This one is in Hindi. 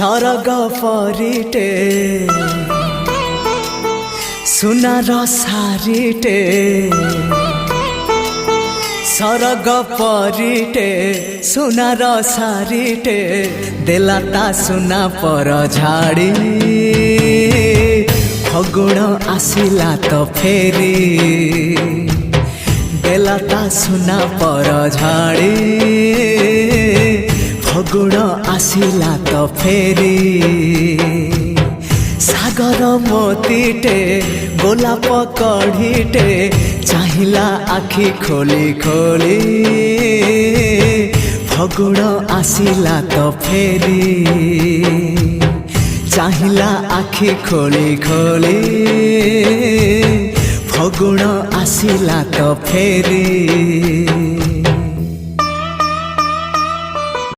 सरग परिटे सुनार सारिटे सरग परिटे सुनार सारिटे देलाता सुना पर झाड़ी फगुण आसिला तो फेरी देलाता सुना पर झाड़ी फगुण आसिला तो फेरी सागर मोतीटे गोलाप कढ़ीटे चाहिला आखि खोली खोली फगुण आसिला तो फेरी चाहिला आखि खोली खोली फगुण आसिला तो फेरी।